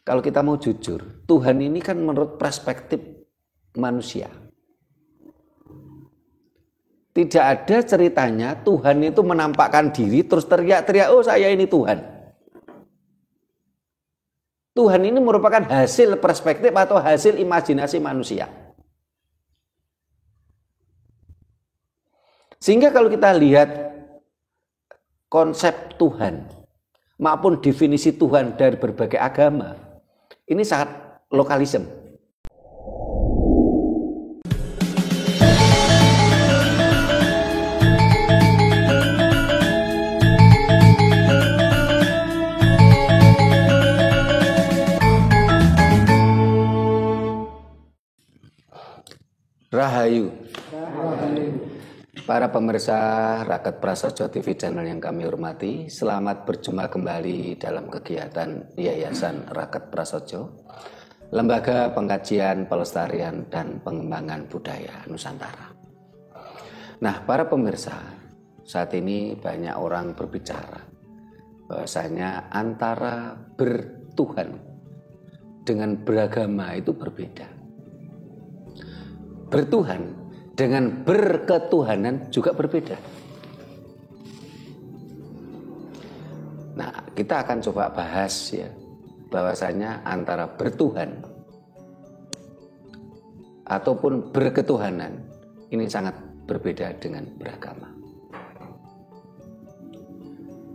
kalau kita mau jujur, Tuhan ini kan menurut perspektif manusia. Tidak ada ceritanya Tuhan itu menampakkan diri terus teriak-teriak, oh saya ini Tuhan. Tuhan ini merupakan hasil perspektif atau hasil imajinasi manusia. Sehingga kalau kita lihat konsep Tuhan maupun definisi Tuhan dari berbagai agama, ini sangat lokalisme. Rahayu. Para pemirsa Raket Prasaja TV channel yang kami hormati, selamat berjumpa kembali dalam kegiatan Yayasan Raket Prasaja, Lembaga Pengkajian, Pelestarian, dan Pengembangan Budaya Nusantara. Nah, para pemirsa, saat ini banyak orang berbicara bahwasanya antara bertuhan dengan beragama itu berbeda. Bertuhan dengan berketuhanan juga berbeda. Nah, kita akan coba bahas ya, bahwasanya antara bertuhan ataupun berketuhanan ini sangat berbeda dengan beragama.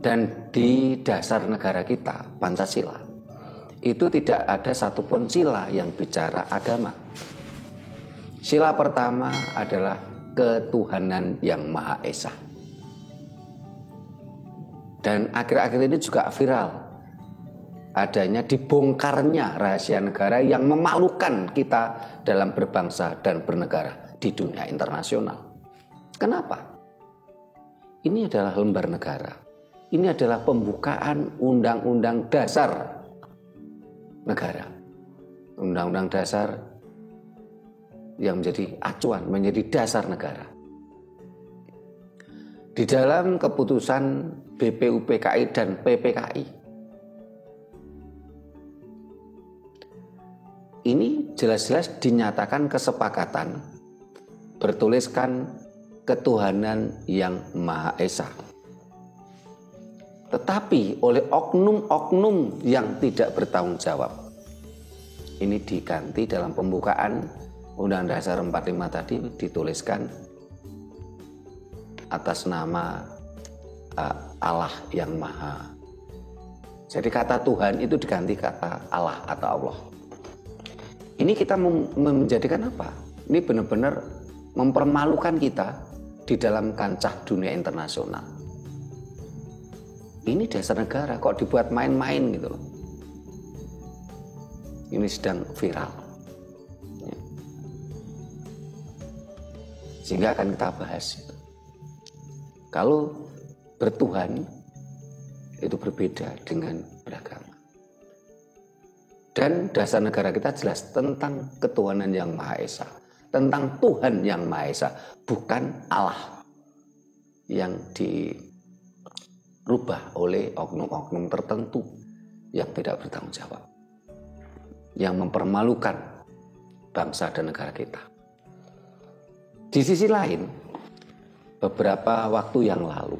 Dan di dasar negara kita, Pancasila, itu tidak ada satupun sila yang bicara agama. Sila pertama adalah ketuhanan yang Maha Esa. Dan akhir-akhir ini juga viral adanya dibongkarnya rahasia negara yang memalukan kita dalam berbangsa dan bernegara di dunia internasional. Kenapa? Ini adalah lembar negara. Ini adalah pembukaan Undang-Undang Dasar negara. Undang-Undang Dasar yang menjadi acuan, menjadi dasar negara. Di dalam keputusan BPUPKI dan PPKI, ini jelas-jelas dinyatakan kesepakatan bertuliskan ketuhanan yang Maha Esa. Tetapi oleh oknum-oknum yang tidak bertanggung jawab, ini diganti dalam pembukaan Undang Dasar 45 tadi dituliskan atas nama Allah yang Maha. Jadi kata Tuhan itu diganti kata Allah atau Allah. Ini kita menjadikan apa? Ini benar-benar mempermalukan kita di dalam kancah dunia internasional. Ini dasar negara kok dibuat main-main gitu loh. Ini sedang viral. Sehingga akan kita bahas itu. Kalau bertuhan itu berbeda dengan beragama. Dan dasar negara kita jelas tentang ketuhanan yang Maha Esa, tentang Tuhan yang Maha Esa, bukan Allah yang dirubah oleh oknum-oknum tertentu yang tidak bertanggung jawab, yang mempermalukan bangsa dan negara kita. Di sisi lain, beberapa waktu yang lalu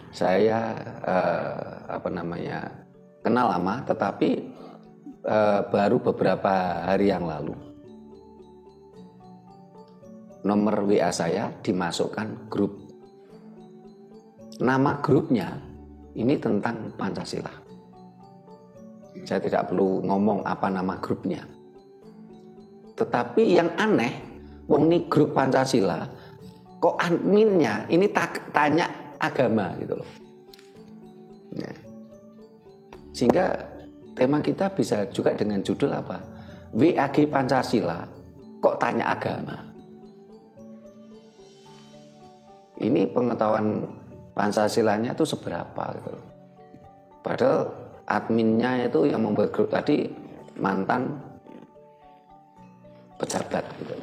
saya kenal lama, tetapi baru beberapa hari yang lalu nomor WA saya dimasukkan grup. Nama grupnya ini tentang Pancasila. Saya tidak perlu ngomong apa nama grupnya. Tetapi yang aneh, wong ini grup Pancasila, kok adminnya ini tanya agama gitu loh. Ya. Sehingga tema kita bisa juga dengan judul apa? WAG Pancasila, kok tanya agama? Ini pengetahuan Pancasilanya itu seberapa gitu loh. Padahal adminnya itu yang membuat grup tadi mantan pejabat gitu.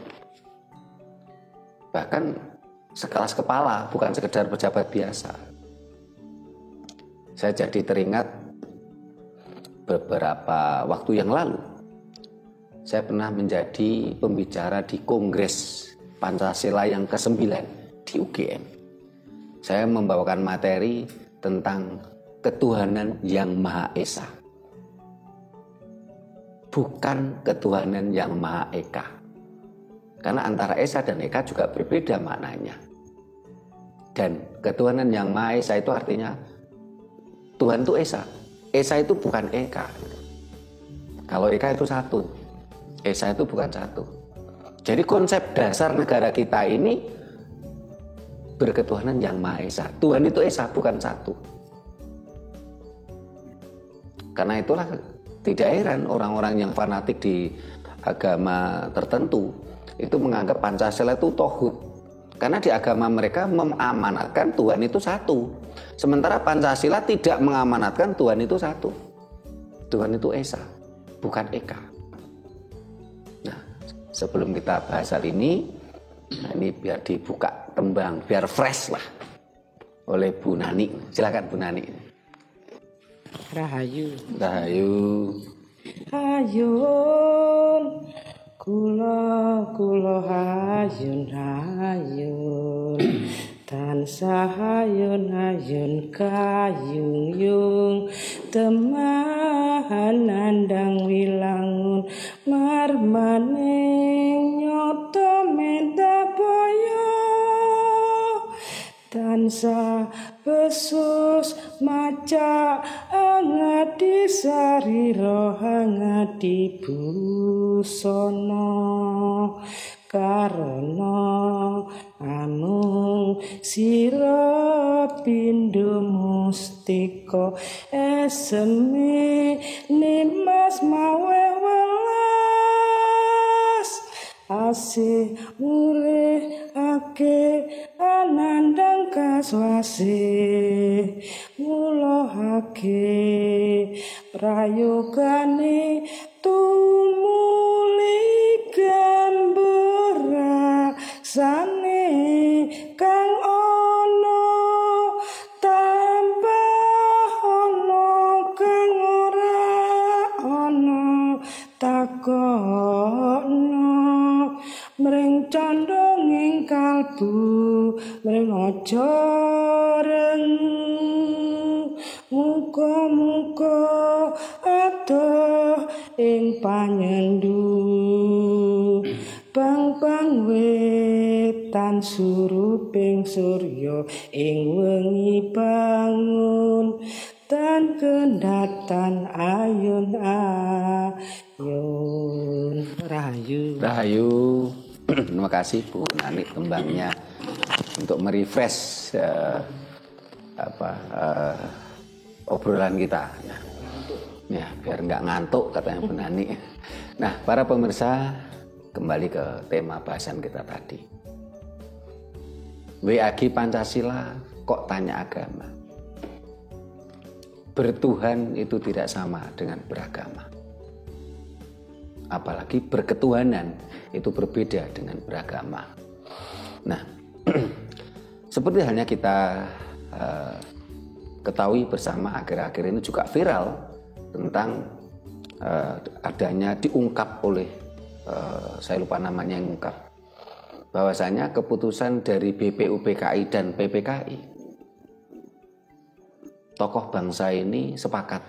Bahkan sekelas kepala, bukan sekedar pejabat biasa. Saya jadi teringat beberapa waktu yang lalu saya pernah menjadi pembicara di Kongres Pancasila yang ke-9 di UGM. Saya membawakan materi tentang ketuhanan yang Maha Esa, bukan ketuhanan yang Maha Eka. Karena antara Esa dan Eka juga berbeda maknanya. Dan ketuhanan yang Maha Esa itu artinya Tuhan itu Esa. Esa itu bukan Eka. Kalau Eka itu satu, Esa itu bukan satu. Jadi konsep dasar negara kita ini berketuhanan yang Maha Esa. Tuhan itu Esa, bukan satu. Karena itulah tidak heran orang-orang yang fanatik di agama tertentu itu menganggap Pancasila itu tauhid. Karena di agama mereka mengamanatkan Tuhan itu satu. Sementara Pancasila tidak mengamanatkan Tuhan itu satu. Tuhan itu Esa, bukan Eka. Nah, sebelum kita bahas hal ini, ini biar dibuka tembang, biar fresh lah oleh Bu Nani. Silakan Bu Nani. Rahayu. Rahayu. Hayun kula hayun hayun tansah hayun kayung yung temahan nandang wilangun marmaning nyoto mentapoyo tansah besus maca angadi sarira angadi busana karena amung sira pindho mustika eseme nimas mawe welas asih murih ake anandang kaswase ngulohake prayogane tumuli gambura sane kang ana tanpa ana kang ora ana takono mring condonging kalbu mring aja reng muga-muga adoh ing panyendu bang-bang wetan suruping surya ing wengi bangun tan kendatan ayun ayun rahayu. Terima kasih Bu Nani tembangnya untuk merefresh obrolan kita ya biar nggak ngantuk katanya Bu Nani. Nah, para pemirsa, kembali ke tema bahasan kita tadi. WAG Pancasila kok tanya agama? Bertuhan itu tidak sama dengan beragama. Apalagi berketuhanan itu berbeda dengan beragama. Nah, seperti halnya kita ketahui bersama akhir-akhir ini juga viral tentang adanya diungkap oleh saya lupa namanya yang ungkap bahwasanya keputusan dari BPUPKI dan PPKI tokoh bangsa ini sepakat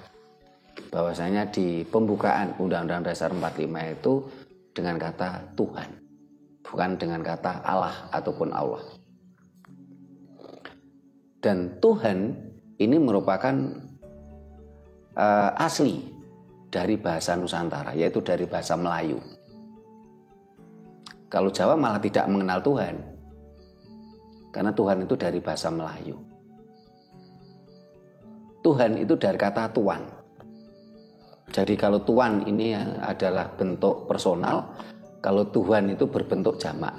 bahwasanya di pembukaan Undang-Undang Dasar 45 itu dengan kata Tuhan, bukan dengan kata Allah ataupun Allah. Dan Tuhan ini merupakan asli dari bahasa Nusantara, yaitu dari bahasa Melayu. Kalau Jawa malah tidak mengenal Tuhan, karena Tuhan itu dari bahasa Melayu. Tuhan itu dari kata tuan. Jadi kalau tuan ini adalah bentuk personal, kalau Tuhan itu berbentuk jamak.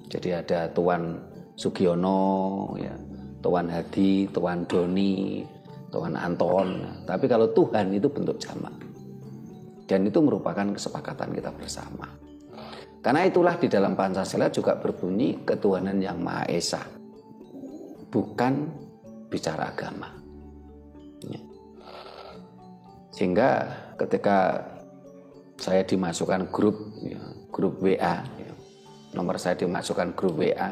Jadi ada Tuan Sugiono, ya, Tuan Hadi, Tuan Doni, Tuan Anton. Tapi kalau Tuhan itu bentuk jamak. Dan itu merupakan kesepakatan kita bersama. Karena itulah di dalam Pancasila juga berbunyi ketuhanan yang Maha Esa. Bukan bicara agama. Sehingga ketika saya dimasukkan grup WA, nomor saya dimasukkan grup WA,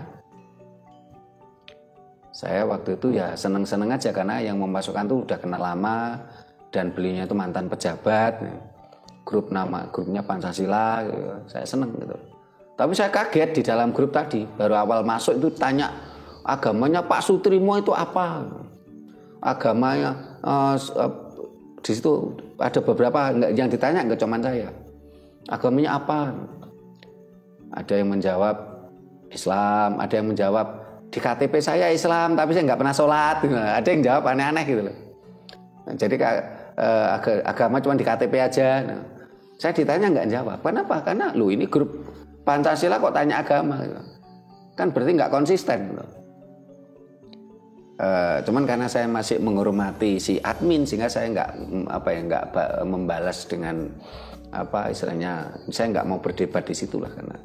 saya waktu itu ya seneng-seneng aja karena yang memasukkan tuh udah kenal lama dan beliaunya itu mantan pejabat, grupnya Pancasila, gitu. Saya seneng gitu. Tapi saya kaget di dalam grup tadi, baru awal masuk itu tanya agamanya Pak Sutrimo itu apa, agamanya di situ ada beberapa yang ditanya, nggak cuma saya, agamanya apa. Ada yang menjawab Islam, ada yang menjawab di KTP saya Islam tapi saya nggak pernah sholat. Ada yang jawab aneh-aneh gitu loh. Jadi agama cuma di KTP aja. Nah, saya ditanya nggak jawab. Kenapa? Karena lu ini grup Pancasila kok tanya agama, kan berarti nggak konsisten. Cuman karena saya masih menghormati si admin sehingga saya nggak membalas dengan istilahnya, saya nggak mau berdebat di situ lah karena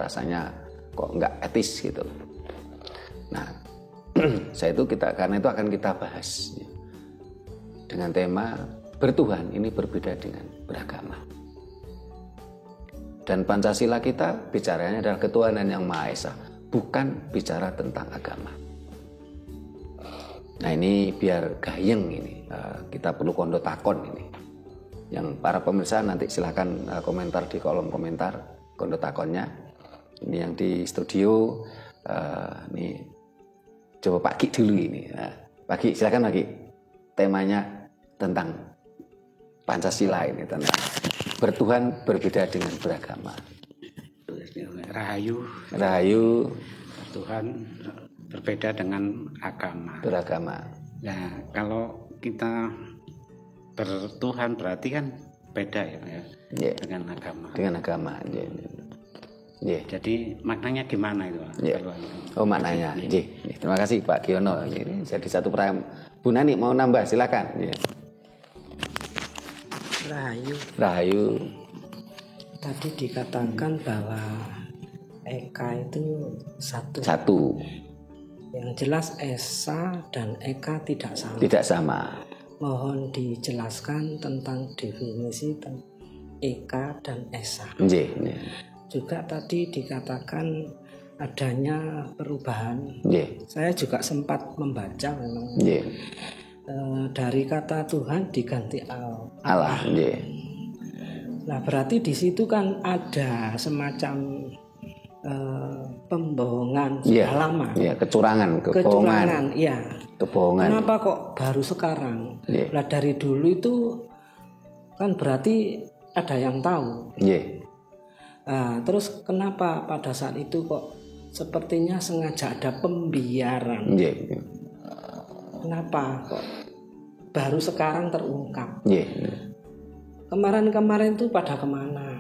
rasanya kok nggak etis gitu. Nah, karena itu akan kita bahas dengan tema bertuhan ini berbeda dengan beragama. Dan Pancasila kita bicaranya adalah ketuhanan yang Maha Esa, bukan bicara tentang agama. Nah ini biar gayeng ini, kita perlu kondo takon ini. Yang para pemirsa nanti silakan komentar di kolom komentar kondo takonnya. Ini yang di studio, ini coba Pak Ki dulu ini. Pak Ki silakan Pak Ki. Temanya tentang Pancasila ini, tentang bertuhan berbeda dengan beragama. Rahayu. Tuhan berbeda dengan agama. Beragama. Nah, kalau kita bertuhan berarti kan beda ya dengan agama. Dengan agama. Yeah. Jadi maknanya gimana itu? Yeah. Oh maknanya. Terima kasih Pak Giono. Ini jadi satu perang. Bu Nani mau nambah silakan. Yeah. Rahayu. Tadi dikatakan bahwa Eka itu satu. Yang jelas Esa dan Eka tidak sama. Tidak sama. Mohon dijelaskan tentang definisi Eka dan Esa. Yeah. Juga tadi dikatakan adanya perubahan. Saya juga sempat membaca memang. Dari kata Tuhan diganti Allah. Nah berarti di situ kan ada semacam pembohongan sudah lama. Kecurangan. Kebohongan. Kenapa kok baru sekarang? Nah dari dulu itu kan berarti ada yang tahu. Nah, terus kenapa pada saat itu kok sepertinya sengaja ada pembiaran? Kenapa kok baru sekarang terungkap? Kemarin-kemarin itu pada kemana?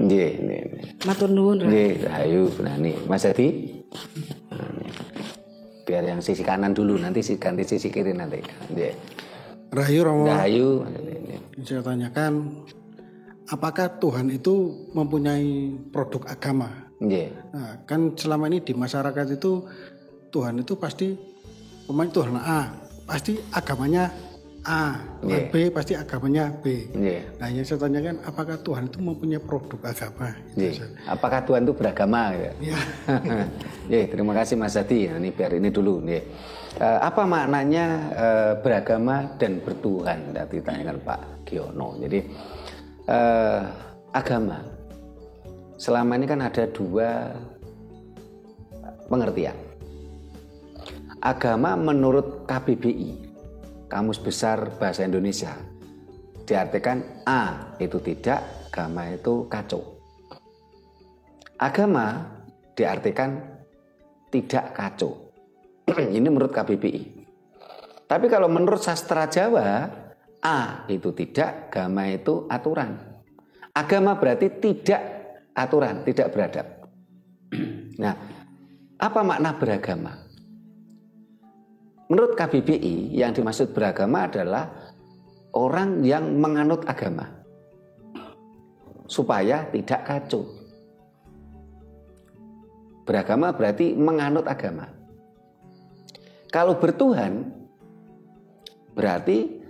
Matur nuwun. Ayo, Nani, Mas Adi. Biar yang sisi kanan dulu, nanti ganti sisi kiri nanti. Rahayu Romo. Rahayu. Saya tanyakan, apakah Tuhan itu mempunyai produk agama? Nah, kan selama ini di masyarakat itu Tuhan itu pasti Tuhan A, pasti agamanya A, Tuhan B pasti agamanya B. Nah yang saya tanyakan, apakah Tuhan itu mempunyai produk agama? Apakah Tuhan itu beragama? Terima kasih Mas Adi. Ini biar ini dulu. Apa maknanya beragama dan bertuhan? Tadi ditanyakan Pak Giono. Jadi agama selama ini kan ada dua pengertian. Agama menurut KBBI, Kamus Besar Bahasa Indonesia, diartikan A itu tidak, agama itu kacau. Agama diartikan tidak kacau. Ini menurut KBBI. Tapi kalau menurut sastra Jawa, A itu tidak, agama itu aturan. Agama berarti tidak aturan, tidak beradab. Nah, apa makna beragama? Menurut KBBI yang dimaksud beragama adalah orang yang menganut agama supaya tidak kacau. Beragama berarti menganut agama. Kalau bertuhan berarti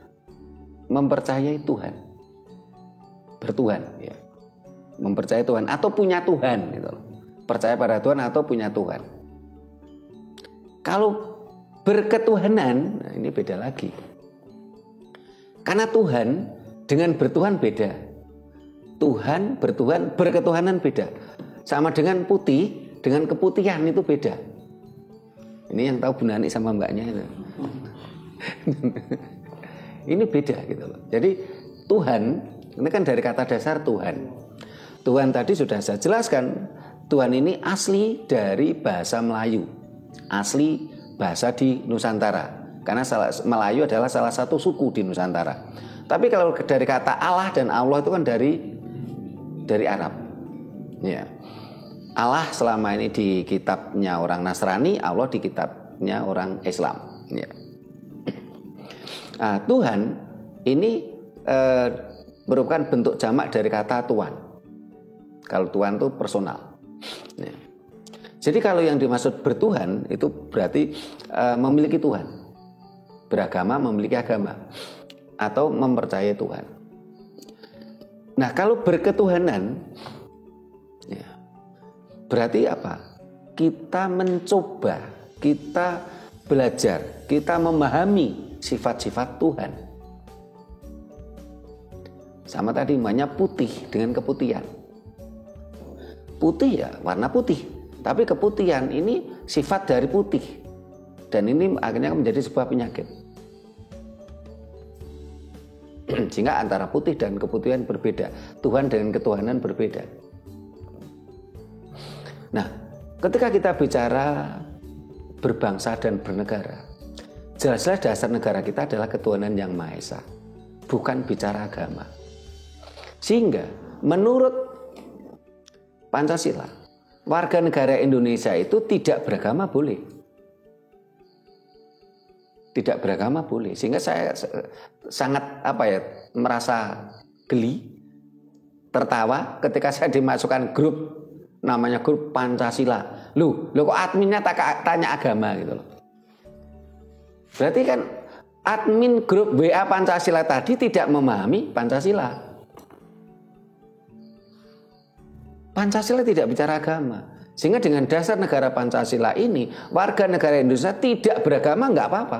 mempercayai Tuhan. bertuhan, ya. Mempercayai Tuhan atau punya Tuhan, gitu loh. Percaya pada Tuhan atau punya Tuhan. Kalau berketuhanan, nah ini beda lagi. Karena Tuhan dengan bertuhan beda. Tuhan, bertuhan, berketuhanan beda. Sama dengan putih, dengan keputihan itu beda. Ini yang tahu Bu Nani sama mbaknya itu. Ini beda gitu loh. Jadi Tuhan, ini kan dari kata dasar Tuhan. Tuhan tadi sudah saya jelaskan. Tuhan ini asli dari bahasa Melayu, asli bahasa di Nusantara. Karena Melayu adalah salah satu suku di Nusantara. Tapi kalau dari kata Allah dan Allah itu kan dari Arab. Ya. Allah selama ini di kitabnya orang Nasrani, Allah di kitabnya orang Islam. Ya. Nah, Tuhan ini merupakan bentuk jamak dari kata Tuhan. Kalau Tuhan itu personal. Ya. Jadi kalau yang dimaksud bertuhan itu berarti memiliki Tuhan, beragama, memiliki agama, atau mempercayai Tuhan. Nah kalau berketuhanan, ya, berarti apa? Kita mencoba, kita belajar, kita memahami sifat-sifat Tuhan. Sama tadi namanya putih dengan keputihan. Putih ya warna putih, tapi keputihan ini sifat dari putih, dan ini akhirnya menjadi sebuah penyakit. Sehingga antara putih dan keputihan berbeda, Tuhan dengan ketuhanan berbeda. Nah, ketika kita bicara berbangsa dan bernegara, jelas-jelas dasar negara kita adalah ketuhanan yang Maha Esa, bukan bicara agama. Sehingga menurut Pancasila, warga negara Indonesia itu tidak beragama boleh. Tidak beragama boleh. Sehingga saya sangat merasa geli, tertawa ketika saya dimasukkan grup, namanya grup Pancasila. Loh kok adminnya tanya agama gitu loh. Berarti kan admin grup WA Pancasila tadi tidak memahami Pancasila. Pancasila tidak bicara agama. Sehingga dengan dasar negara Pancasila ini, warga negara Indonesia tidak beragama nggak apa-apa.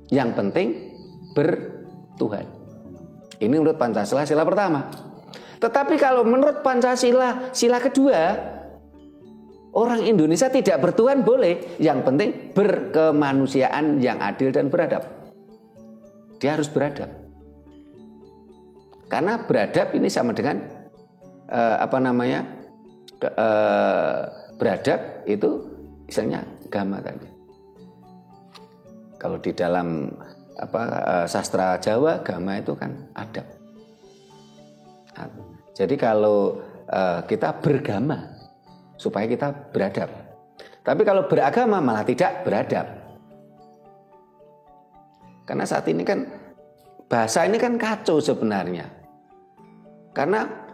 Yang penting bertuhan. Ini menurut Pancasila sila pertama. Tetapi kalau menurut Pancasila sila kedua, orang Indonesia tidak bertuhan boleh. Yang penting berkemanusiaan yang adil dan beradab. Dia harus beradab. Karena beradab ini sama dengan beradab itu misalnya agama tadi. Kalau di dalam sastra Jawa, agama itu kan adab. Jadi kalau kita beragama supaya kita beradab. Tapi kalau beragama malah tidak beradab. Karena saat ini kan bahasa ini kan kacau sebenarnya. Karena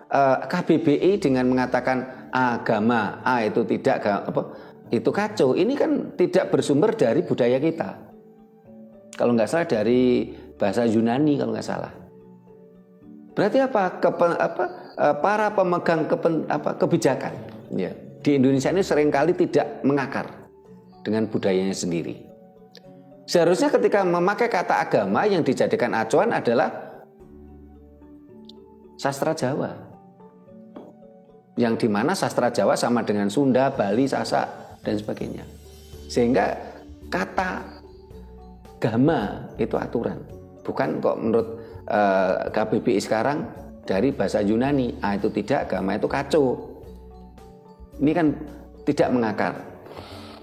KBBI dengan mengatakan agama itu tidak itu kacau. Ini kan tidak bersumber dari budaya kita. Kalau nggak salah dari bahasa Yunani kalau nggak salah. Berarti para pemegang kebijakan ya, di Indonesia ini seringkali tidak mengakar dengan budayanya sendiri. Seharusnya ketika memakai kata agama yang dijadikan acuan adalah sastra Jawa. Yang dimana sastra Jawa sama dengan Sunda, Bali, Sasak, dan sebagainya. Sehingga kata agama itu aturan. Bukan kok menurut KBBI sekarang dari bahasa Yunani. Itu tidak, agama itu kacau. Ini kan tidak mengakar.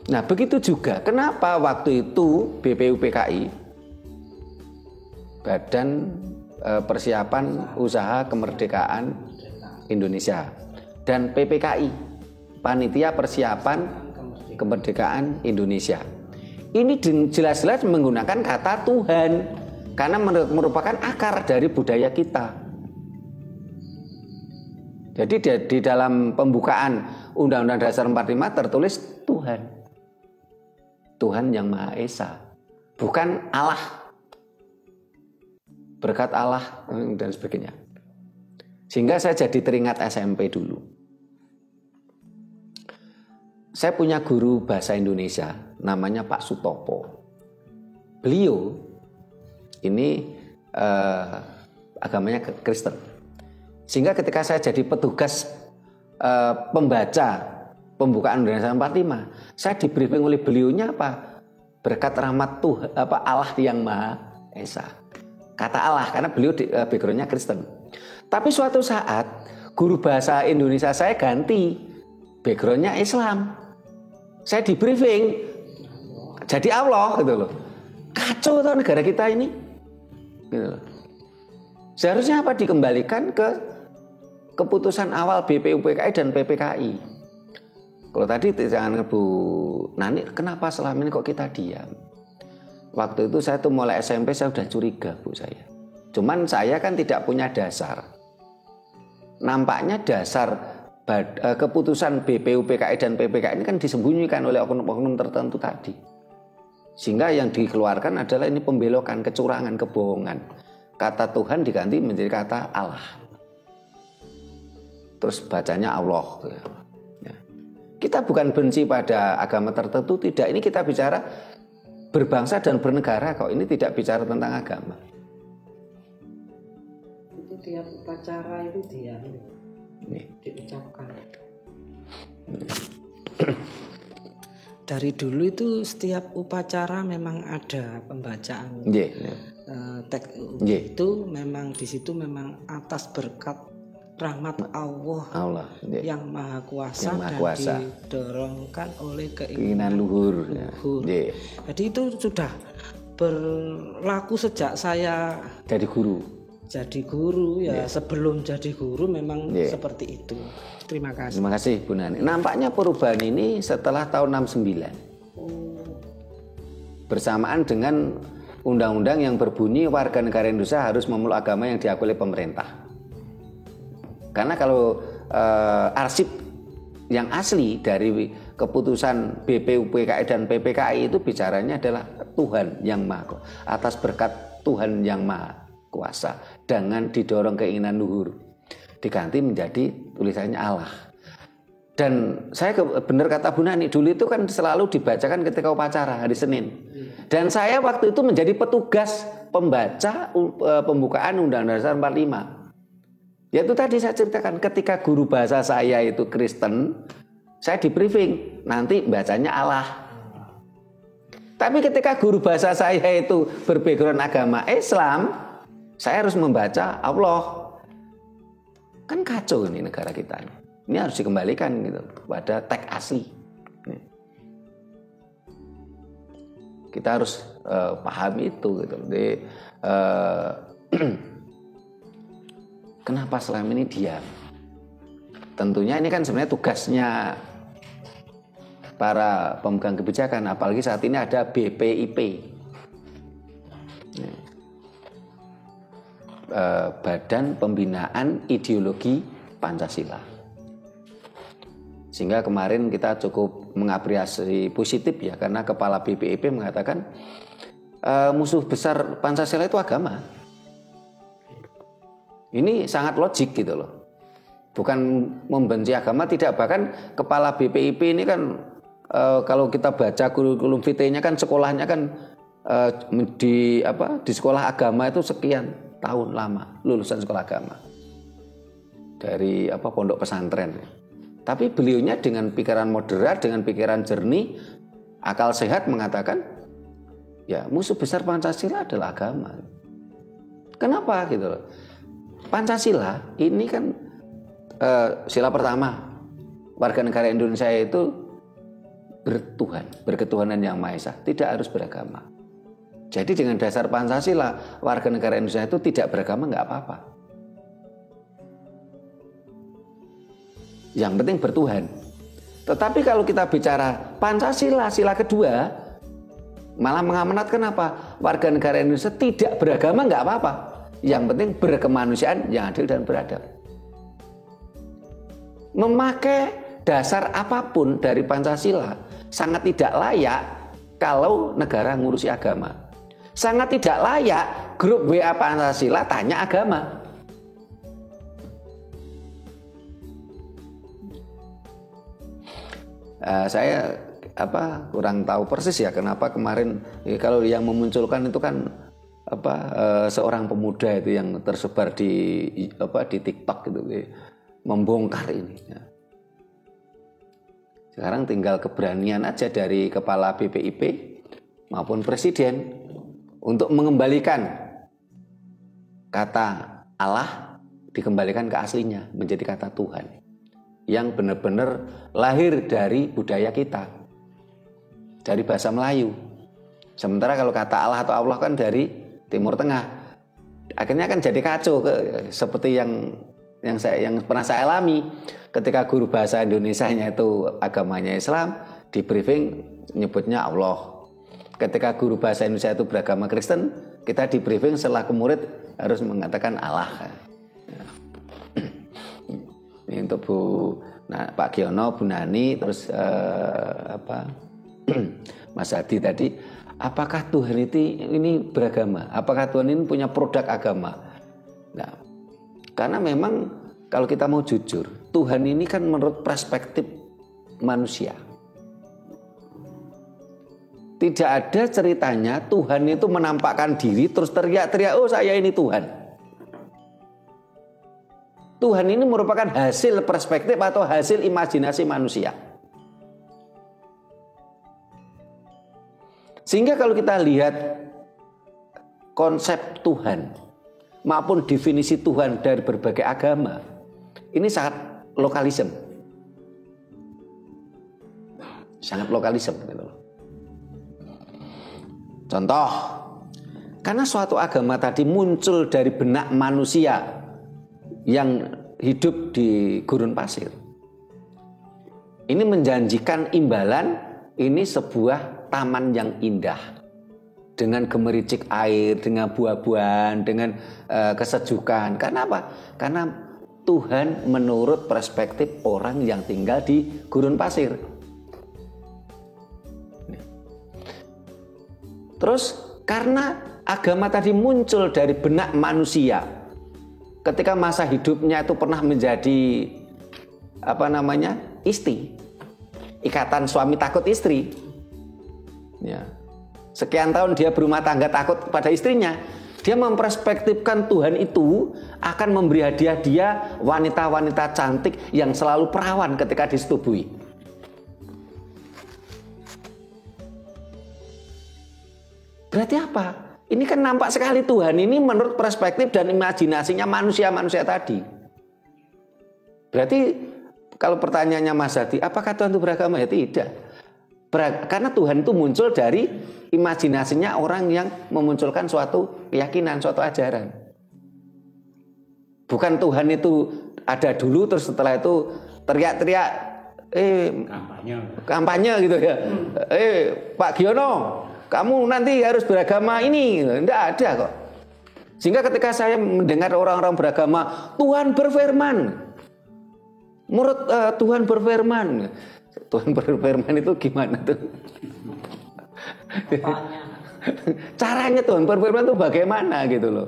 Nah begitu juga kenapa waktu itu BPUPKI, Badan Persiapan Usaha Kemerdekaan Indonesia, dan PPKI, Panitia Persiapan Kemerdekaan Indonesia. Ini jelas-jelas menggunakan kata Tuhan karena merupakan akar dari budaya kita. Jadi di dalam pembukaan Undang-Undang Dasar 45 tertulis Tuhan. Tuhan yang Maha Esa, bukan Allah. berkat Allah dan sebagainya. Sehingga saya jadi teringat SMP dulu. Saya punya guru bahasa Indonesia namanya Pak Sutopo. Beliau ini agamanya Kristen. Sehingga ketika saya jadi petugas pembaca pembukaan Undang-Undang 45, saya di briefing oleh beliaunya apa? Berkat rahmat Tuhan, Allah yang Maha Esa. Kata Allah karena beliau backgroundnya Kristen. Tapi suatu saat guru bahasa Indonesia saya ganti, backgroundnya Islam. Saya di briefing jadi Allah gitu loh. Kacau tuh negara kita ini. Gitu loh. Seharusnya apa? Dikembalikan ke keputusan awal BPUPKI dan PPKI. Kalau tadi jangan Bu Nani, kenapa selama ini kok kita diam? Waktu itu saya tuh mulai SMP saya udah curiga Bu saya. Cuman saya kan tidak punya dasar. Nampaknya dasar keputusan BPUPKI dan PPKI ini kan disembunyikan oleh oknum-oknum tertentu tadi. Sehingga yang dikeluarkan adalah ini pembelokan, kecurangan, kebohongan. Kata Tuhan diganti menjadi kata Allah. Terus bacanya Allah. Ya. Kita bukan benci pada agama tertentu, tidak. Ini kita bicara berbangsa dan bernegara kok. Ini tidak bicara tentang agama. Itu tiap upacara itu dia diucapkan. Dari dulu itu setiap upacara memang ada pembacaan. Teks itu memang di situ memang atas berkat rahmat Allah yang Maha Kuasa, dan didorongkan oleh keinginan luhur. Jadi itu sudah berlaku sejak saya jadi guru ya. Sebelum jadi guru memang seperti itu. Terima kasih. Terima kasih Bu Nani. Nampaknya perubahan ini setelah tahun 69. Bersamaan dengan undang-undang yang berbunyi warga negara Indonesia harus memeluk agama yang diakui oleh pemerintah. Karena kalau arsip yang asli dari keputusan BPUPKI dan PPKI itu bicaranya adalah Tuhan yang Maha atas berkat Tuhan yang Maha Kuasa dengan didorong keinginan luhur, diganti menjadi tulisannya Allah. Dan saya benar kata Bu Nani, dulu itu kan selalu dibacakan ketika upacara hari Senin. Dan saya waktu itu menjadi petugas pembaca pembukaan Undang-Undang Dasar 45. Yaitu tadi saya ceritakan, ketika guru bahasa saya itu Kristen, saya di briefing, nanti bacanya Allah. Tapi ketika guru bahasa saya itu berbackground agama Islam, saya harus membaca Allah. Kan kacau ini negara kita. Ini harus dikembalikan gitu pada teks asli. Kita harus pahami itu gitu. Jadi kenapa selama ini diam? Tentunya ini kan sebenarnya tugasnya para pemegang kebijakan, apalagi saat ini ada BPIP, Badan Pembinaan Ideologi Pancasila. Sehingga kemarin kita cukup mengapresiasi positif ya, karena kepala BPIP mengatakan musuh besar Pancasila itu agama. Ini sangat logik gitu loh. Bukan membenci agama, tidak. Bahkan kepala BPIP ini kan kalau kita baca kurikulum vitae-nya kan sekolahnya kan di sekolah agama itu sekian tahun lama lulusan sekolah agama dari pondok pesantren. Tapi beliaunya dengan pikiran moderat, dengan pikiran jernih, akal sehat mengatakan ya musuh besar Pancasila adalah agama. Kenapa gitu loh? Pancasila ini kan sila pertama, warga negara Indonesia itu bertuhan, berketuhanan yang Maha Esa, tidak harus beragama. Jadi dengan dasar Pancasila, warga negara Indonesia itu tidak beragama nggak apa-apa. Yang penting bertuhan. Tetapi kalau kita bicara Pancasila, sila kedua, malah mengamanatkan apa? Warga negara Indonesia tidak beragama nggak apa-apa. Yang penting berkemanusiaan yang adil dan beradab. Memakai dasar apapun dari Pancasila sangat tidak layak kalau negara ngurusi agama. Sangat tidak layak grup WA Pancasila tanya agama. Saya kurang tahu persis ya kenapa kemarin kalau yang memunculkan itu kan seorang pemuda itu yang tersebar di TikTok gitu membongkar ini. Sekarang tinggal keberanian aja dari kepala BPIP maupun presiden untuk mengembalikan kata Allah, dikembalikan ke aslinya menjadi kata Tuhan yang benar-benar lahir dari budaya kita, dari bahasa Melayu. Sementara kalau kata Allah atau Allah kan dari Timur Tengah, akhirnya kan jadi kacau seperti yang pernah saya alami ketika guru bahasa Indonesianya itu agamanya Islam, di briefing nyebutnya Allah. Ketika guru bahasa Indonesia itu beragama Kristen, kita di briefing setelah ke murid harus mengatakan Allah. Ini untuk Pak Giono, Bu Nani, terus Mas Hadi tadi, apakah Tuhan ini beragama? Apakah Tuhan ini punya produk agama? Nah, karena memang kalau kita mau jujur, Tuhan ini kan menurut perspektif manusia. Tidak ada ceritanya Tuhan itu menampakkan diri terus teriak-teriak, oh saya ini Tuhan. Tuhan ini merupakan hasil perspektif atau hasil imajinasi manusia. Sehingga kalau kita lihat konsep Tuhan maupun definisi Tuhan dari berbagai agama, ini sangat lokalisme. Sangat lokalisme gitu loh. Contoh, karena suatu agama tadi muncul dari benak manusia yang hidup di gurun pasir. Ini menjanjikan imbalan, ini sebuah taman yang indah. Dengan gemericik air, dengan buah-buahan, dengan kesejukan. Karena apa? Karena Tuhan menurut perspektif orang yang tinggal di gurun pasir. Terus karena agama tadi muncul dari benak manusia, ketika masa hidupnya itu pernah menjadi istri, ikatan suami takut istri. Ya. Sekian tahun dia berumah tangga takut pada istrinya. Dia memperspektifkan Tuhan itu akan memberi hadiah dia wanita-wanita cantik yang selalu perawan ketika disetubui. Berarti apa? Ini kan nampak sekali Tuhan ini menurut perspektif dan imajinasinya manusia-manusia tadi. Berarti kalau pertanyaannya Mas Hadi, apakah Tuhan itu beragama? Ya tidak. Karena Tuhan itu muncul dari imajinasinya orang yang memunculkan suatu keyakinan, suatu ajaran. Bukan Tuhan itu ada dulu terus setelah itu teriak-teriak kampanye gitu ya. Pak Giono, kamu nanti harus beragama ini. Tidak ada kok. Sehingga ketika saya mendengar orang-orang beragama, Tuhan berfirman. Menurut Tuhan berfirman. Tuhan berfirman itu gimana tuh? Caranya Tuhan berfirman itu bagaimana gitu loh.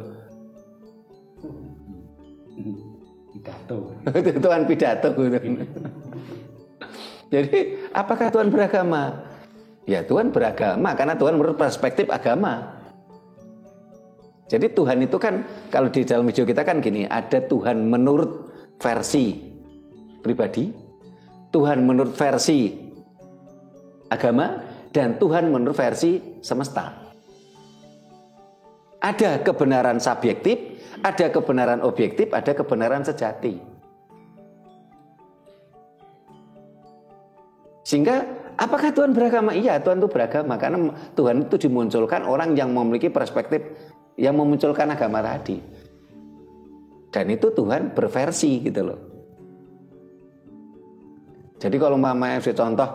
Pidato. Tuhan pidato gitu. Jadi apakah Tuhan beragama? Ya Tuhan beragama karena Tuhan menurut perspektif agama. Jadi Tuhan itu kan kalau di dalam video kita kan gini, ada Tuhan menurut versi pribadi, Tuhan menurut versi agama, dan Tuhan menurut versi semesta. Ada kebenaran subjektif, ada kebenaran objektif, ada kebenaran sejati. Sehingga apakah Tuhan beragama? Iya, Tuhan itu beragama karena Tuhan itu dimunculkan orang yang memiliki perspektif yang memunculkan agama tadi. Dan itu Tuhan berversi gitu loh. Jadi kalau mamanya contoh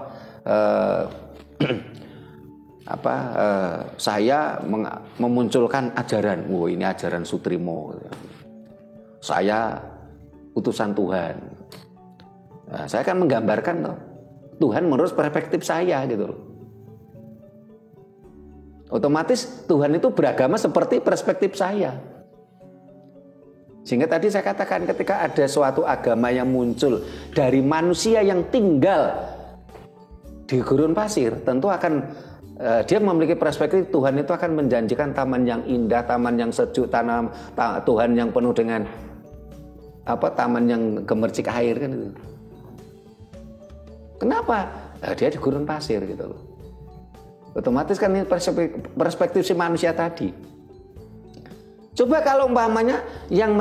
saya memunculkan ajaran, ini ajaran Sutrimo. Saya utusan Tuhan. Nah, saya akan menggambarkan Tuhan menurut perspektif saya gitu loh. Otomatis Tuhan itu beragama seperti perspektif saya. Sehingga tadi saya katakan ketika ada suatu agama yang muncul dari manusia yang tinggal di gurun pasir, tentu akan dia memiliki perspektif Tuhan itu akan menjanjikan taman yang indah, taman yang sejuk, Tuhan yang penuh dengan taman yang gemercik air kan itu. Kenapa? Dia di gurun pasir gitu loh. Otomatis kan ini perspektif si manusia tadi. Coba kalau umpamanya yang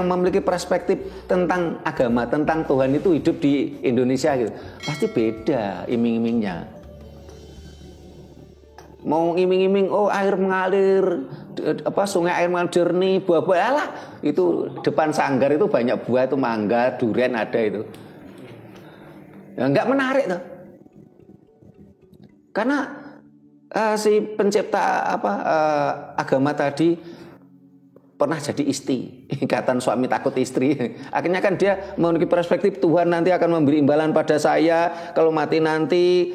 memiliki perspektif tentang agama, tentang Tuhan itu hidup di Indonesia gitu, pasti beda iming-imingnya. Mau iming-iming, air mengalir, sungai air mengalir jernih, buah-buah, alah, itu depan sanggar itu banyak buah, itu mangga, durian ada itu. Ya, nggak menarik tuh. Karena si pencipta agama tadi pernah jadi istri, ikatan suami takut istri. Akhirnya kan dia memiliki perspektif Tuhan nanti akan memberi imbalan pada saya. Kalau mati nanti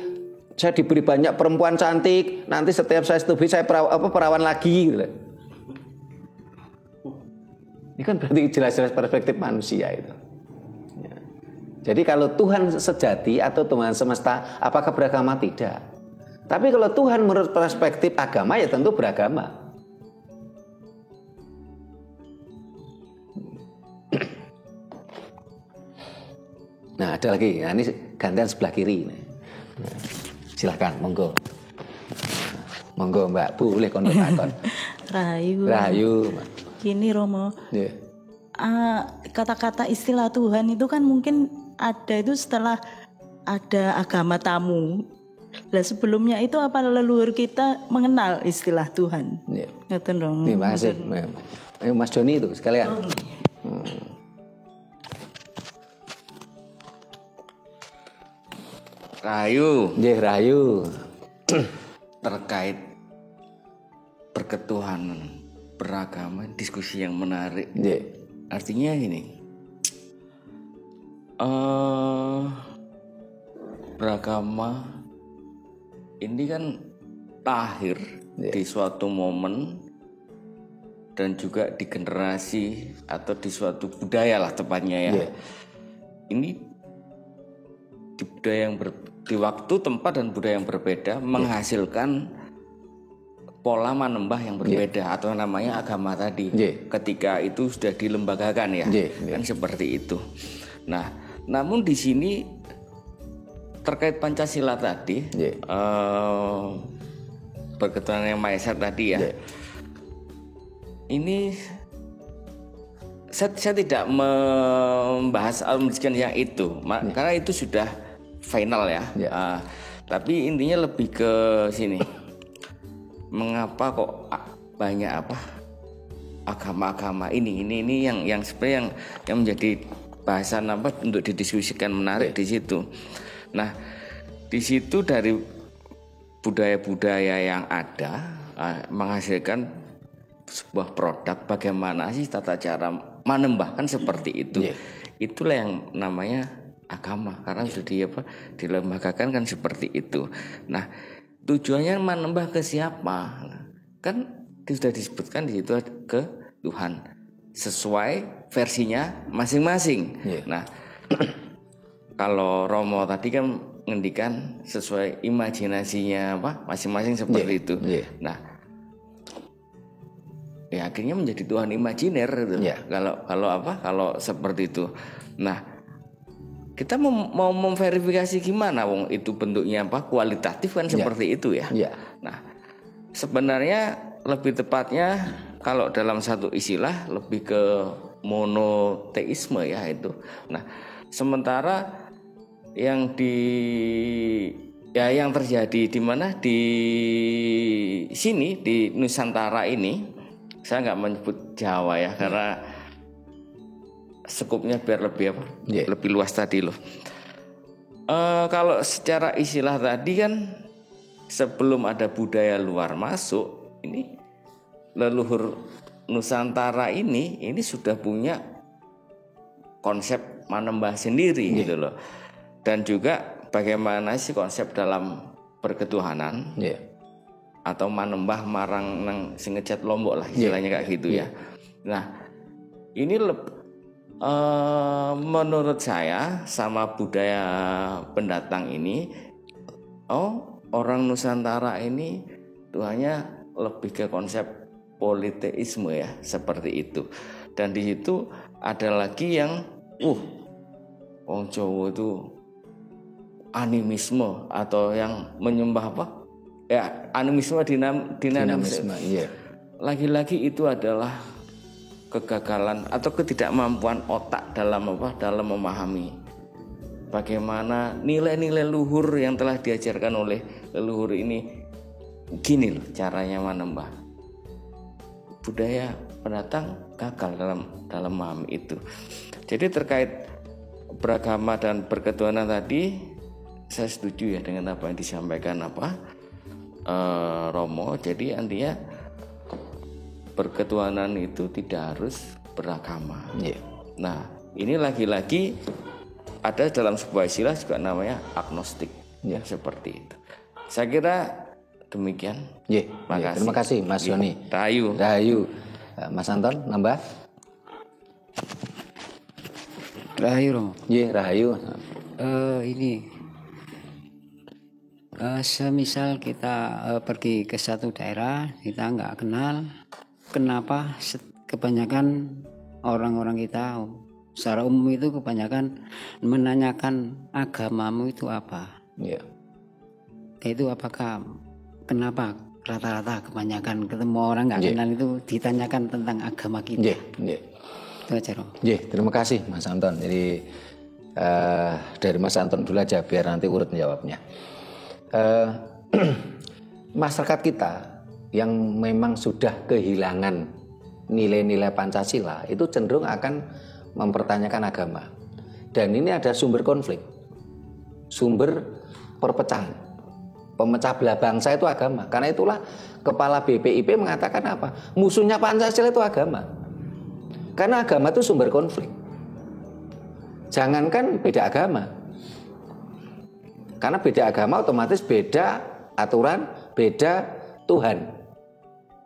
saya diberi banyak perempuan cantik. Nanti setiap saya setuju saya perawan lagi. Gitu. Ini kan berarti jelas-jelas perspektif manusia itu. Ya. Jadi kalau Tuhan sejati atau Tuhan semesta, apakah beragama? Tidak. Tapi kalau Tuhan menurut perspektif agama ya tentu beragama. Nah ada lagi, ini gantian sebelah kiri. Silahkan, monggo Mbak, boleh kontak-kontak. Rahayu. Gini Romo, kata-kata istilah Tuhan itu kan mungkin ada itu setelah ada agama tamu. Lah sebelumnya itu apa leluhur kita mengenal istilah Tuhan? Ngeten dong. Terima kasih. Mas Doni itu sekalian. Rahayu. Terkait perketuhanan beragama, diskusi yang menarik. Artinya ini, beragama ini kan lahir di suatu momen dan juga di generasi atau di suatu budaya lah tepatnya ya. Ini di budaya yang di waktu, tempat dan budaya yang berbeda menghasilkan pola manembah yang berbeda atau namanya agama tadi. Ketika itu sudah dilembagakan ya, kan seperti itu. Nah, namun di sini terkait Pancasila tadi, Perketuhanan Yang Maha Esa tadi ya. Ini saya tidak membahas al-mujizkan yang itu, karena itu sudah final ya. Tapi intinya lebih ke sini. Mengapa kok banyak agama-agama ini yang sebenarnya yang menjadi bahasan untuk didiskusikan menarik di situ. Nah, di situ dari budaya-budaya yang ada menghasilkan sebuah produk, bagaimana sih tata cara menembahkan seperti itu. Itulah yang namanya agama, karena sudah dilembagakan kan seperti itu. Nah, tujuannya menembah ke siapa? Kan sudah disebutkan di situ ke Tuhan sesuai versinya masing-masing. Nah, kalau Romo tadi kan ngendikan sesuai imajinasinya masing-masing seperti itu. Nah, ya akhirnya menjadi Tuhan imajiner gitu. Kalau seperti itu. Nah, kita mau memverifikasi gimana wong itu bentuknya kualitatif kan seperti itu ya. Nah, sebenarnya lebih tepatnya kalau dalam satu istilah lebih ke monoteisme ya itu. Nah, sementara yang yang terjadi di mana di sini di Nusantara ini, saya nggak menyebut Jawa ya karena skupnya biar lebih lebih luas tadi loh. Kalau secara istilah tadi kan sebelum ada budaya luar masuk, ini leluhur Nusantara ini sudah punya konsep manembah sendiri gitu loh. Dan juga bagaimana sih konsep dalam perketuhanan. atau manembah marang nang sing ngejat Lombok lah istilahnya kayak gitu ya. Nah, ini menurut saya sama budaya pendatang ini, orang Nusantara ini Tuhannya lebih ke konsep politeisme ya, seperti itu. Dan di situ ada lagi yang wong Jawa itu animisme atau yang menyembah apa? Ya, animisme dinamisme. Iya. Lagi-lagi itu adalah kegagalan atau ketidakmampuan otak dalam memahami bagaimana nilai-nilai luhur yang telah diajarkan oleh leluhur ini. Gini loh caranya manembah. Budaya pendatang gagal dalam memahami itu. Jadi terkait beragama dan berketuhanan tadi, saya setuju ya dengan apa yang disampaikan Romo. Jadi artinya berketuhanan itu tidak harus beragama. Nah, ini lagi-lagi ada dalam sebuah istilah juga namanya agnostik, seperti itu. Saya kira demikian. Makasih. Terima kasih Mas Yoni. Rahayu. Mas Anton nambah? Rahayu Romo. Rahayu. Semisal kita pergi ke satu daerah, kita nggak kenal, kenapa kebanyakan orang-orang kita secara umum itu kebanyakan menanyakan agamamu itu apa? Itu apakah kenapa rata-rata kebanyakan ketemu orang nggak kenal itu ditanyakan tentang agama kita? Itu aja Romo. Terima kasih Mas Anton. Jadi dari Mas Anton dulu aja biar nanti urut menjawabnya. Masyarakat kita yang memang sudah kehilangan nilai-nilai Pancasila itu cenderung akan mempertanyakan agama. Dan ini ada sumber konflik, sumber perpecahan. Pemecah belah bangsa itu agama. Karena itulah Kepala BPIP mengatakan apa? Musuhnya Pancasila itu agama. Karena agama itu sumber konflik. Jangankan beda agama. Karena beda agama otomatis beda aturan, beda Tuhan.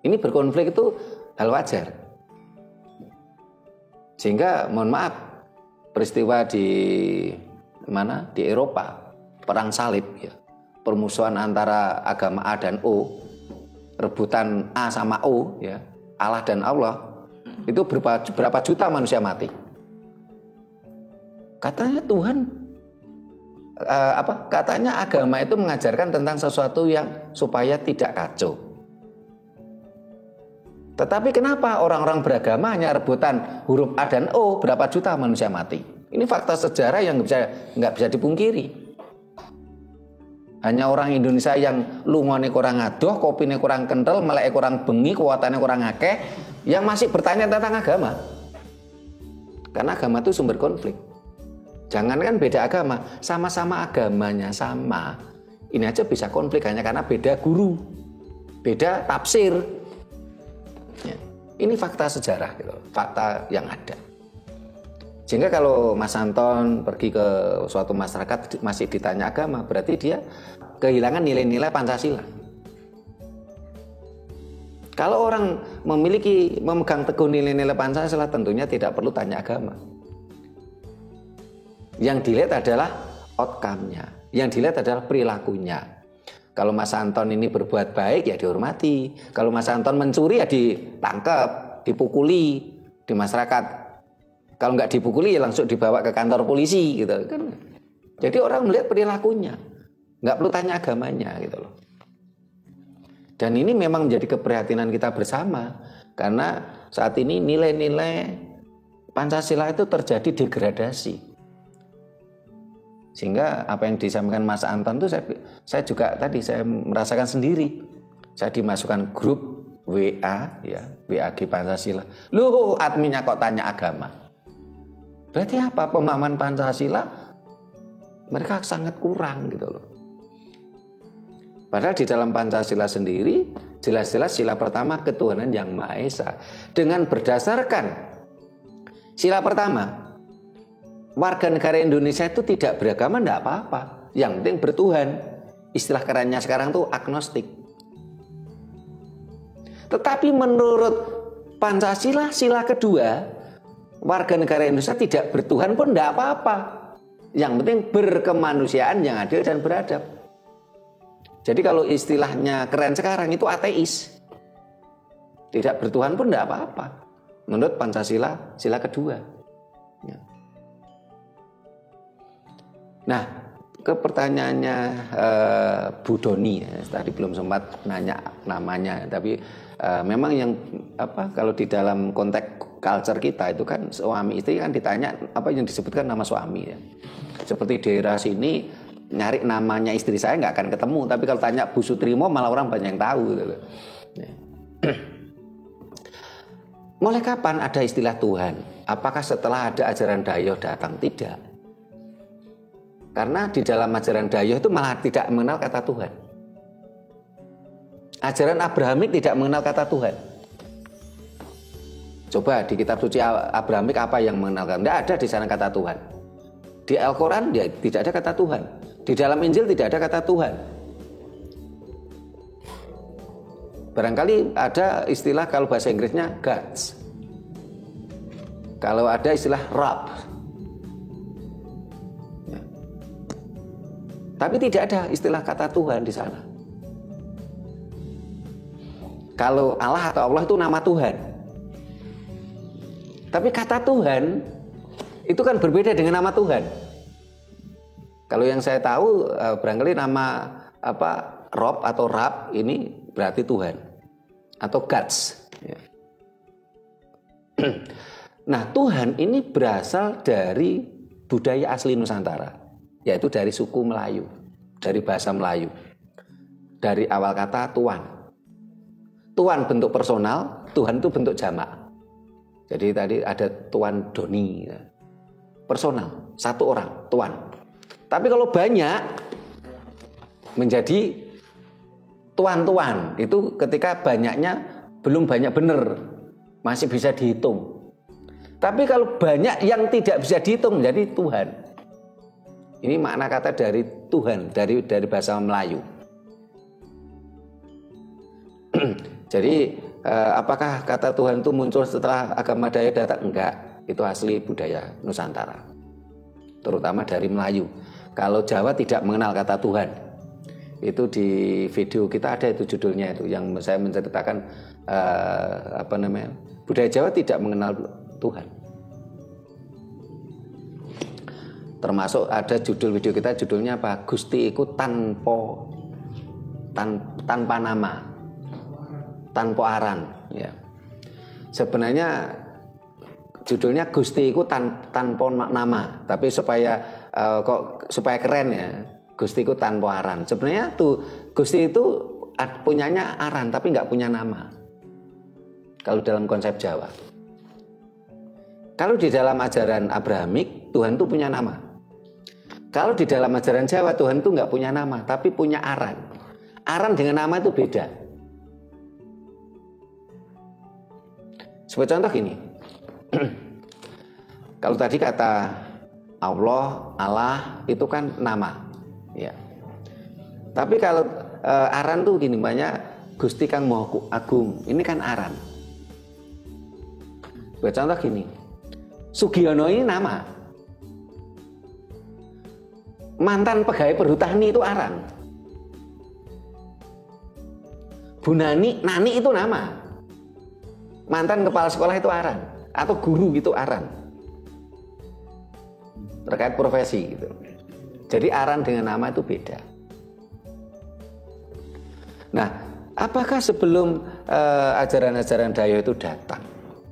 Ini berkonflik itu hal wajar. Sehingga mohon maaf, peristiwa di Eropa, perang salib ya. Permusuhan antara agama A dan O, rebutan A sama O ya, Allah dan Allah. Itu berapa juta manusia mati. Katanya Tuhan katanya agama itu mengajarkan tentang sesuatu yang supaya tidak kacau. Tetapi kenapa orang-orang beragama hanya rebutan huruf A dan O, berapa juta manusia mati? Ini fakta sejarah yang nggak bisa dipungkiri. Hanya orang Indonesia yang lungone kurang adoh, kopine kurang kental, meleke kurang bengi, kuatannya kurang akeh, yang masih bertanya tentang agama. Karena agama itu sumber konflik. Jangankan beda agama, sama-sama agamanya sama. Ini aja bisa konflik hanya karena beda guru, beda tafsir. Ya, ini fakta sejarah, gitu, fakta yang ada. Sehingga kalau Mas Anton pergi ke suatu masyarakat masih ditanya agama, berarti dia kehilangan nilai-nilai Pancasila. Kalau orang memegang teguh nilai-nilai Pancasila, tentunya tidak perlu tanya agama. Yang dilihat adalah outcome-nya, yang dilihat adalah perilakunya. Kalau Mas Anton ini berbuat baik ya dihormati. Kalau Mas Anton mencuri ya ditangkap, dipukuli di masyarakat. Kalau nggak dipukuli ya langsung dibawa ke kantor polisi gitu kan. Jadi orang melihat perilakunya, nggak perlu tanya agamanya gitu loh. Dan ini memang menjadi keprihatinan kita bersama karena saat ini nilai-nilai Pancasila itu terjadi degradasi. Sehingga apa yang disampaikan Mas Anton itu saya juga tadi saya merasakan sendiri. Saya dimasukkan grup WA ya, WAG Pancasila. Loh, adminnya kok tanya agama? Berarti apa? Pemahaman Pancasila mereka sangat kurang gitu loh. Padahal di dalam Pancasila sendiri jelas-jelas sila pertama ketuhanan yang Maha Esa. Dengan berdasarkan sila pertama, warga negara Indonesia itu tidak beragama tidak apa-apa. Yang penting bertuhan. Istilah kerennya sekarang tuh agnostik. Tetapi menurut Pancasila, sila kedua, warga negara Indonesia tidak bertuhan pun tidak apa-apa. Yang penting berkemanusiaan yang adil dan beradab. Jadi kalau istilahnya keren sekarang itu ateis. Tidak bertuhan pun tidak apa-apa. Menurut Pancasila, sila kedua. Ya. Nah, ke pertanyaannya Bu Doni, tadi belum sempat nanya namanya, tapi memang yang kalau di dalam konteks culture kita itu kan suami istri kan ditanya apa yang disebutkan nama suami ya. Seperti daerah sini nyari namanya istri saya nggak akan ketemu, tapi kalau tanya Bu Sutrimo malah orang banyak yang tahu gitu loh. Ya. Mulai kapan ada istilah Tuhan? Apakah setelah ada ajaran Dayoh datang? Tidak. Karena di dalam ajaran Dayoh itu malah tidak mengenal kata Tuhan. Ajaran Abrahamik tidak mengenal kata Tuhan. Coba di kitab suci Abrahamik apa yang mengenalkan? Tidak ada di sana kata Tuhan. Di Al-Quran ya, tidak ada kata Tuhan. Di dalam Injil tidak ada kata Tuhan. Barangkali ada istilah kalau bahasa Inggrisnya gods. Kalau ada istilah Rabb. Ya. Tapi tidak ada istilah kata Tuhan di sana. Kalau Allah atau Allah itu nama Tuhan. Tapi kata Tuhan itu kan berbeda dengan nama Tuhan. Kalau yang saya tahu barangkali nama Rob atau Rab ini berarti Tuhan atau gods. Ya. Nah, Tuhan ini berasal dari budaya asli Nusantara, yaitu dari suku Melayu, dari bahasa Melayu. Dari awal kata tuan. Tuan bentuk personal, Tuhan itu bentuk jamak. Jadi tadi ada Tuan Doni, personal, satu orang, tuan. Tapi kalau banyak menjadi tuan-tuan, itu ketika banyaknya belum banyak benar, masih bisa dihitung. Tapi kalau banyak yang tidak bisa dihitung menjadi Tuhan. Ini makna kata dari Tuhan, dari bahasa Melayu. Jadi apakah kata Tuhan itu muncul setelah agama Dayak datang? Enggak, itu asli budaya Nusantara, terutama dari Melayu. Kalau Jawa tidak mengenal kata Tuhan. Itu di video kita ada itu judulnya itu yang saya menceritakan budaya Jawa tidak mengenal Tuhan. Termasuk ada judul video kita judulnya apa? Gusti iku tanpa nama, tanpa aran. Ya. Sebenarnya judulnya Gusti iku tanpa nama, tapi supaya keren ya. Gusti itu tanpa aran. Sebenarnya tuh Gusti itu punyanya aran tapi nggak punya nama. Kalau dalam konsep Jawa. Kalau di dalam ajaran Abrahamik Tuhan itu punya nama. Kalau di dalam ajaran Jawa Tuhan itu nggak punya nama tapi punya aran. Aran dengan nama itu beda. Sebagai contoh gini. Kalau tadi kata Allah itu kan nama. Ya. Tapi kalau aran tuh gini banyak Gusti Kang Maha Agung, ini kan aran. Buat contoh gini, Sugiono ini nama. Mantan pegawai perhutani itu aran. Bu Nani itu nama. Mantan kepala sekolah itu aran, atau guru itu aran. Terkait profesi gitu. Jadi aran dengan nama itu beda. Nah, apakah sebelum ajaran-ajaran Dayoh itu datang,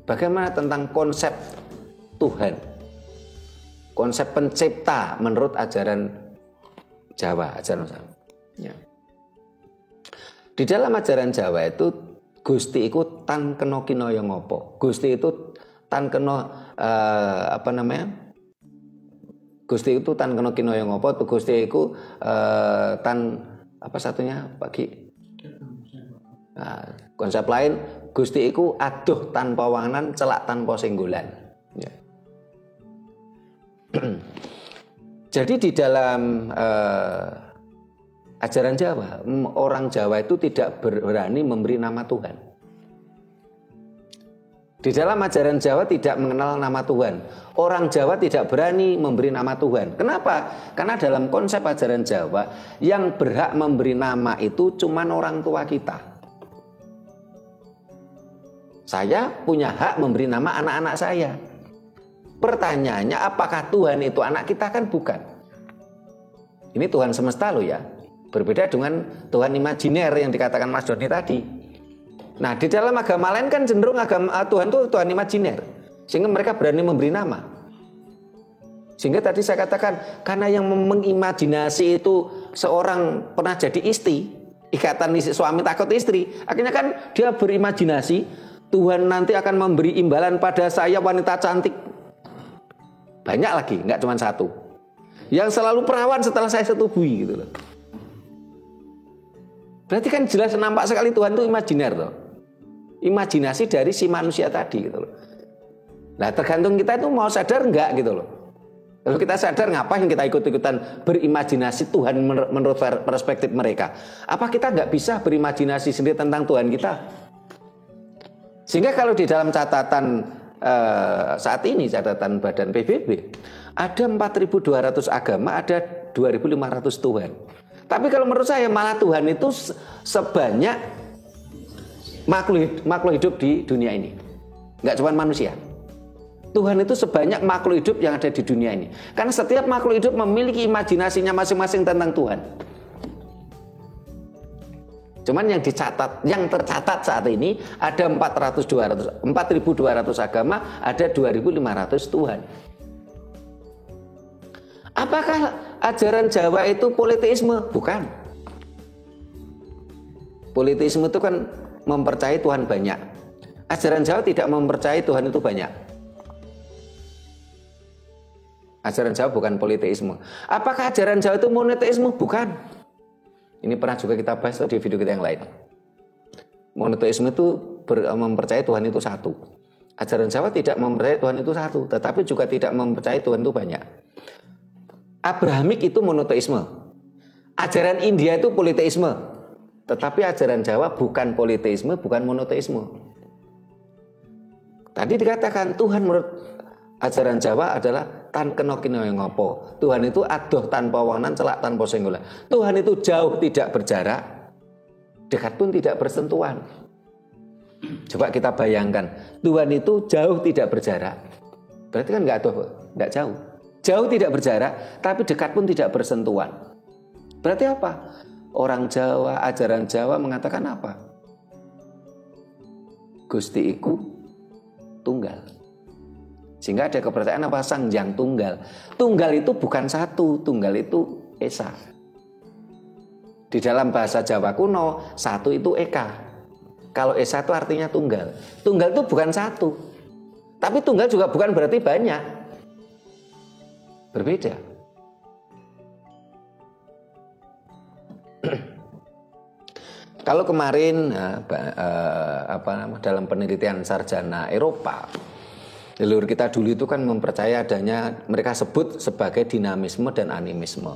bagaimana tentang konsep Tuhan, konsep pencipta menurut ajaran Jawa, ajaran Jawa? Ya. Di dalam ajaran Jawa itu Gusti iku tan kena kinaya ngopo. Gusti itu tan kena Gusti itu tan kena kinaya ngopo, tuh Gusti iku tan apa satunya bagi konsep lain Gusti iku aduh tanpa wanganan, celak tanpa singgulan. Ya. Jadi di dalam ajaran Jawa, orang Jawa itu tidak berani memberi nama Tuhan. Di dalam ajaran Jawa tidak mengenal nama Tuhan. Orang Jawa tidak berani memberi nama Tuhan. Kenapa? Karena dalam konsep ajaran Jawa, yang berhak memberi nama itu cuma orang tua kita. Saya punya hak memberi nama anak-anak saya. Pertanyaannya, apakah Tuhan itu anak kita? Kan bukan. Ini Tuhan semesta loh ya. Berbeda dengan Tuhan imajiner yang dikatakan Mas Doni tadi. Nah, di dalam agama lain kan cenderung agama Tuhan itu Tuhan imajiner, sehingga mereka berani memberi nama. Sehingga tadi saya katakan, karena yang mengimajinasi itu seorang pernah jadi istri, ikatan suami takut istri, akhirnya kan dia berimajinasi Tuhan nanti akan memberi imbalan pada saya wanita cantik. Banyak lagi, nggak cuma satu. Yang selalu perawan setelah saya setubui gitu loh. Berarti kan jelas nampak sekali Tuhan itu imajiner loh. Imajinasi dari si manusia tadi gitu loh. Nah, tergantung kita itu mau sadar enggak gitu loh. Kalau kita sadar, ngapain kita ikut-ikutan berimajinasi Tuhan menurut perspektif mereka? Apa kita nggak bisa berimajinasi sendiri tentang Tuhan kita? Sehingga kalau di dalam catatan saat ini, catatan Badan PBB, ada 4.200 agama, ada 2.500 Tuhan. Tapi kalau menurut saya malah Tuhan itu sebanyak makhluk hidup di dunia ini. Nggak cuma manusia. Tuhan itu sebanyak makhluk hidup yang ada di dunia ini. Karena setiap makhluk hidup memiliki imajinasinya masing-masing tentang Tuhan. Cuman yang tercatat saat ini ada 4.200 agama, ada 2.500 Tuhan. Apakah ajaran Jawa itu politeisme? Bukan. Politeisme itu kan mempercayai Tuhan banyak. Ajaran Jawa tidak mempercayai Tuhan itu banyak. Ajaran Jawa bukan politeisme. Apakah ajaran Jawa itu monoteisme? Bukan. Ini pernah juga kita bahas di video kita yang lain. Monoteisme itu mempercayai Tuhan itu satu. Ajaran Jawa tidak mempercayai Tuhan itu satu, tetapi juga tidak mempercayai Tuhan itu banyak. Abrahamik itu monoteisme. Ajaran India itu politeisme. Tetapi ajaran Jawa bukan politeisme, bukan monoteisme. Tadi dikatakan Tuhan menurut ajaran Jawa adalah tan kenokino yang ngopo. Tuhan itu adoh tanpa wawanan, celak tanpa senggolan. Tuhan itu jauh tidak berjarak, dekat pun tidak bersentuhan. Coba kita bayangkan, Tuhan itu jauh tidak berjarak. Berarti kan nggak adoh, nggak jauh. Jauh tidak berjarak, tapi dekat pun tidak bersentuhan. Berarti apa? Orang Jawa, ajaran Jawa mengatakan apa? Gusti iku tunggal. Sehingga ada kepercayaan apa? Sang Hyang Tunggal. Tunggal itu bukan satu, tunggal itu esa. Di dalam bahasa Jawa kuno, satu itu eka. Kalau esa itu artinya tunggal. Tunggal itu bukan satu. Tapi tunggal juga bukan berarti banyak. Berbeda. Kalau kemarin dalam penelitian sarjana Eropa, leluhur kita dulu itu kan mempercayai adanya, mereka sebut sebagai dinamisme dan animisme.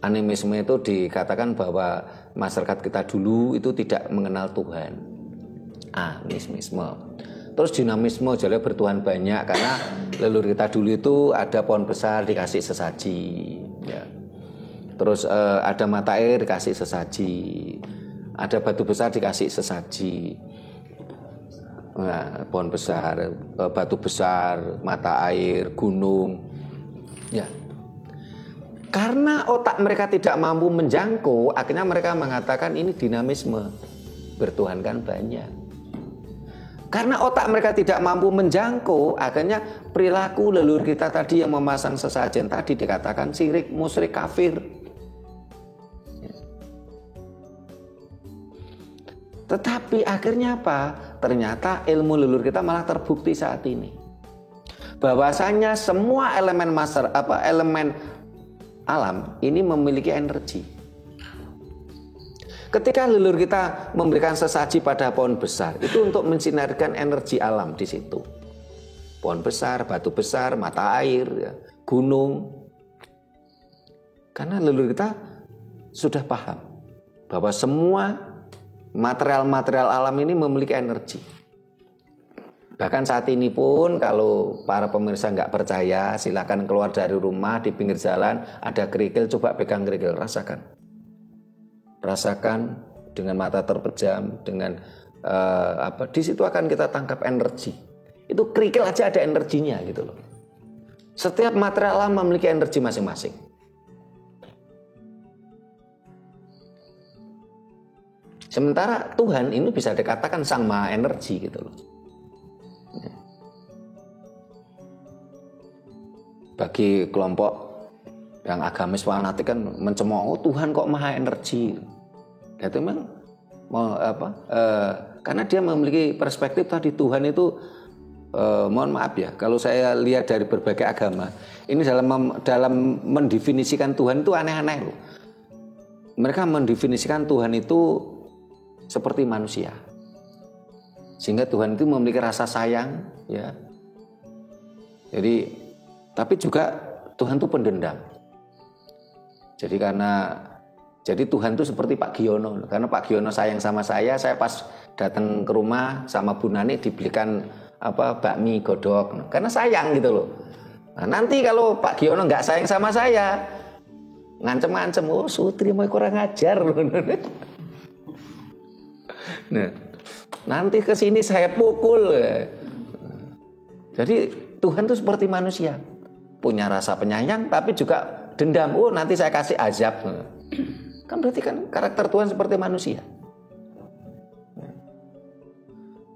Animisme itu dikatakan bahwa masyarakat kita dulu itu tidak mengenal Tuhan. Animisme. Terus dinamisme, jadi bertuhan banyak, karena leluhur kita dulu itu ada pohon besar dikasih sesaji, ya. Terus ada mata air dikasih sesaji, ada batu besar dikasih sesaji. Nah, pohon besar, batu besar, mata air, gunung, ya. Karena otak mereka tidak mampu menjangkau, akhirnya mereka mengatakan ini dinamisme, bertuhankan banyak. Karena otak mereka tidak mampu menjangkau, akhirnya perilaku leluhur kita tadi yang memasang sesajen tadi dikatakan syirik, musyrik, kafir. Tetapi akhirnya apa? Ternyata ilmu leluhur kita malah terbukti saat ini. Bahwasanya semua elemen elemen alam ini memiliki energi. Ketika leluhur kita memberikan sesaji pada pohon besar, itu untuk mensinarkan energi alam di situ. Pohon besar, batu besar, mata air, ya, gunung. Karena leluhur kita sudah paham bahwa semua material-material alam ini memiliki energi. Bahkan saat ini pun kalau para pemirsa nggak percaya, silakan keluar dari rumah, di pinggir jalan ada kerikil, coba pegang kerikil, rasakan. Rasakan dengan mata terpejam, dengan di situ akan kita tangkap energi. Itu kerikil aja ada energinya gitu loh. Setiap material alam memiliki energi masing-masing. Sementara Tuhan ini bisa dikatakan sang maha energi gitu loh. Bagi kelompok yang agamis fanatik kan mencemooh Tuhan kok maha energi. Itu memang karena dia memiliki perspektif tadi Tuhan itu mohon maaf ya, kalau saya lihat dari berbagai agama, ini dalam mendefinisikan Tuhan itu aneh-aneh loh. Mereka mendefinisikan Tuhan itu seperti manusia. Sehingga Tuhan itu memiliki rasa sayang, ya. Tapi juga Tuhan itu pendendam. Jadi Tuhan itu seperti Pak Giono. Karena Pak Giono sayang sama saya pas datang ke rumah sama Bu Nani dibelikan bakmi godok. Karena sayang gitu loh. Nah, nanti kalau Pak Giono nggak sayang sama saya, ngancem-ngancem, oh Sutri mau kurang ajar loh. Nah, nanti ke sini saya pukul. Jadi Tuhan itu seperti manusia, punya rasa penyayang tapi juga dendam. Oh nanti saya kasih azab. Kan berarti kan karakter Tuhan seperti manusia.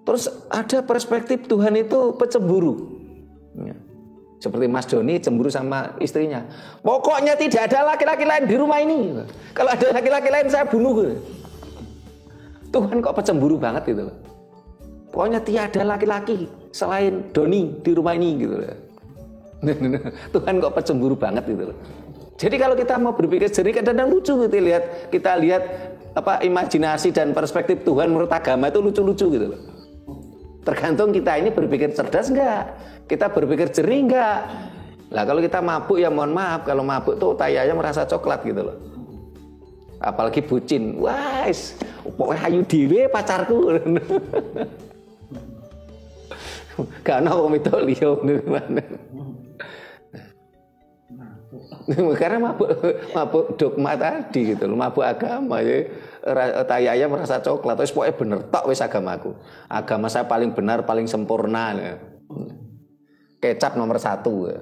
Terus ada perspektif Tuhan itu pecemburu. Seperti Mas Doni cemburu sama istrinya. Pokoknya tidak ada laki-laki lain di rumah ini. Kalau ada laki-laki lain saya bunuh. Tuhan kok pecemburu banget gitu loh. Pokoknya tiada laki-laki selain Doni di rumah ini gitu loh. Tuhan kok pecemburu banget gitu loh. Jadi kalau kita mau berpikir jernih kadang-kadang lucu gitu kita lihat imajinasi dan perspektif Tuhan menurut agama itu lucu-lucu gitu loh. Tergantung kita ini berpikir cerdas enggak, kita berpikir jernih enggak. Lah kalau kita mabuk ya mohon maaf, kalau mabuk tuh tayanya merasa coklat gitu loh. Apalagi bucin, wah, pokoknya hayu dhewe pacarku. Gak ono wong itu liya karena mabuk dogma tadi gitu loh, mabuk agama ya. Tayanya merasa coklat, terus pokoknya bener tok wis agamaku. Agama saya paling benar, paling sempurna. Ya. Kecap nomor 1 ya.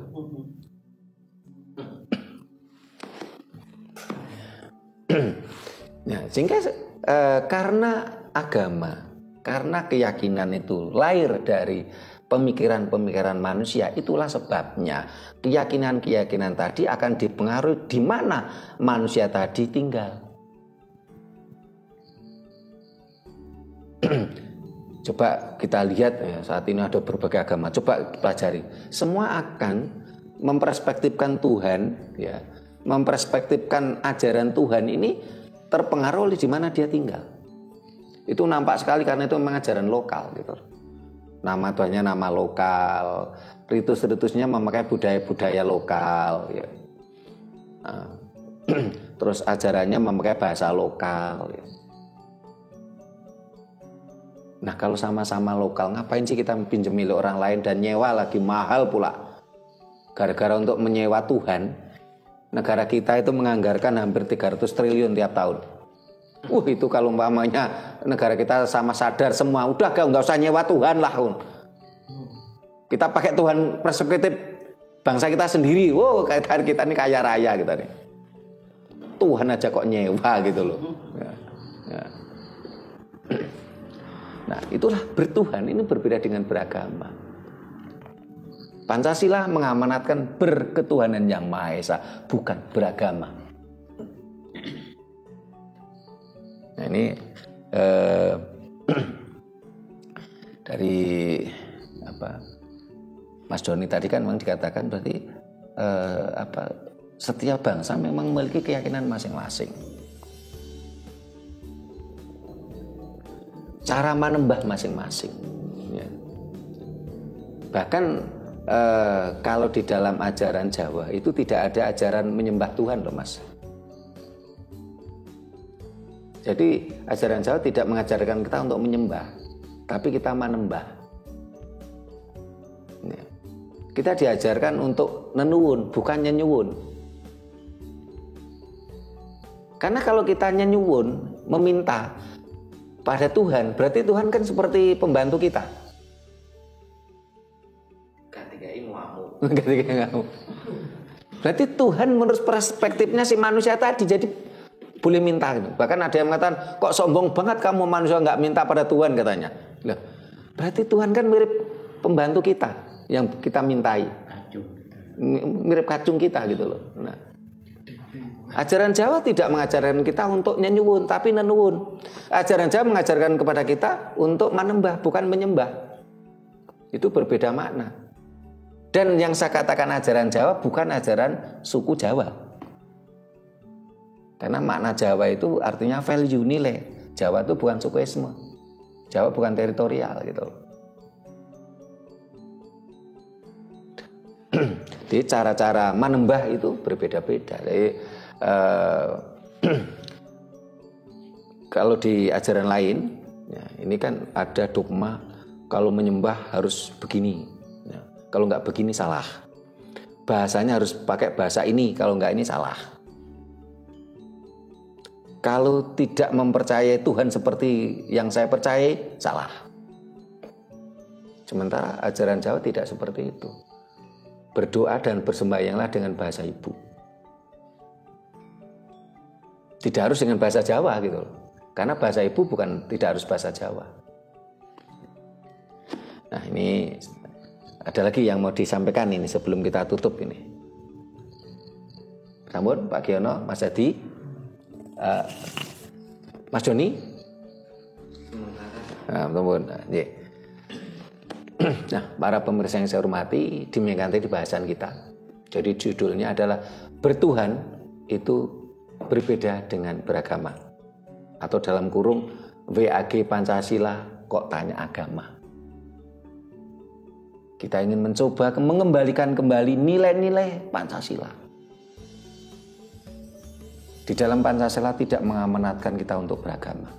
Nah, sehingga karena agama, karena keyakinan itu lahir dari pemikiran-pemikiran manusia, itulah sebabnya keyakinan-keyakinan tadi akan dipengaruhi di mana manusia tadi tinggal. Coba kita lihat ya, saat ini ada berbagai agama, coba pelajari. Semua akan memperspektifkan Tuhan ya, memperspektifkan ajaran Tuhan ini terpengaruh di mana dia tinggal. Itu nampak sekali karena itu memang ajaran lokal gitu. Nama Tuhannya nama lokal, ritus-ritusnya memakai budaya-budaya lokal ya. Terus ajarannya memakai bahasa lokal ya. Nah kalau sama-sama lokal, ngapain sih kita pinjam milik orang lain dan nyewa lagi mahal pula. Gara-gara untuk menyewa Tuhan, negara kita itu menganggarkan hampir 300 triliun tiap tahun. Itu kalau umpamanya negara kita sama sadar semua, udah nggak usah nyewa Tuhan lah. Kita pakai Tuhan perspektif bangsa kita sendiri. Kita ini kaya raya kita nih. Tuhan aja kok nyewa gitu loh. Ya. Nah itulah bertuhan, ini berbeda dengan beragama. Pancasila mengamanatkan berketuhanan yang Maha Esa, bukan beragama. Nah ini dari Mas Doni tadi kan memang dikatakan berarti setiap bangsa memang memiliki keyakinan masing-masing. Cara menembah masing-masing. Ya. Bahkan kalau di dalam ajaran Jawa itu tidak ada ajaran menyembah Tuhan loh Mas. Jadi ajaran Jawa tidak mengajarkan kita untuk menyembah, tapi kita menembah. Kita diajarkan untuk nenuwun, bukan nyenyuwun. Karena kalau kita nyenyuwun, meminta pada Tuhan, berarti Tuhan kan seperti pembantu kita. Ketika kamu. Berarti Tuhan menurut perspektifnya si manusia tadi jadi boleh minta gitu. Bahkan ada yang mengatakan, kok sombong banget kamu manusia nggak minta pada Tuhan katanya. Loh, berarti Tuhan kan mirip pembantu kita yang kita mintai, mirip kacung kita gitu loh. Nah, ajaran Jawa tidak mengajarkan kita untuk nyenyuwun, tapi nenuwun. Ajaran Jawa mengajarkan kepada kita untuk menembah, bukan menyembah. Itu berbeda makna. Dan yang saya katakan ajaran Jawa bukan ajaran suku Jawa. Karena makna Jawa itu artinya value, nilai. Jawa itu bukan sukuisme. Jawa bukan teritorial gitu loh. Jadi cara-cara menembah itu berbeda-beda. Jadi kalau di ajaran lain, ya, ini kan ada dogma kalau menyembah harus begini. Ya, kalau nggak begini salah. Bahasanya harus pakai bahasa ini. Kalau nggak ini salah. Kalau tidak mempercayai Tuhan seperti yang saya percayai, salah. Sementara ajaran Jawa tidak seperti itu. Berdoa dan bersembahyanglah dengan bahasa ibu. Tidak harus dengan bahasa Jawa gitu loh. Karena bahasa ibu tidak harus bahasa Jawa. Nah, ini ada lagi yang mau disampaikan ini sebelum kita tutup ini. Namun Pak Giono, Mas Adi, Mas Doni. Nah, para pemirsa yang saya hormati, demikian tadi bahasan kita. Jadi judulnya adalah bertuhan itu berbeda dengan beragama. Atau dalam kurung WAG Pancasila kok tanya agama. Kita ingin mencoba mengembalikan kembali nilai-nilai Pancasila. Di dalam Pancasila tidak mengamanatkan kita untuk beragama.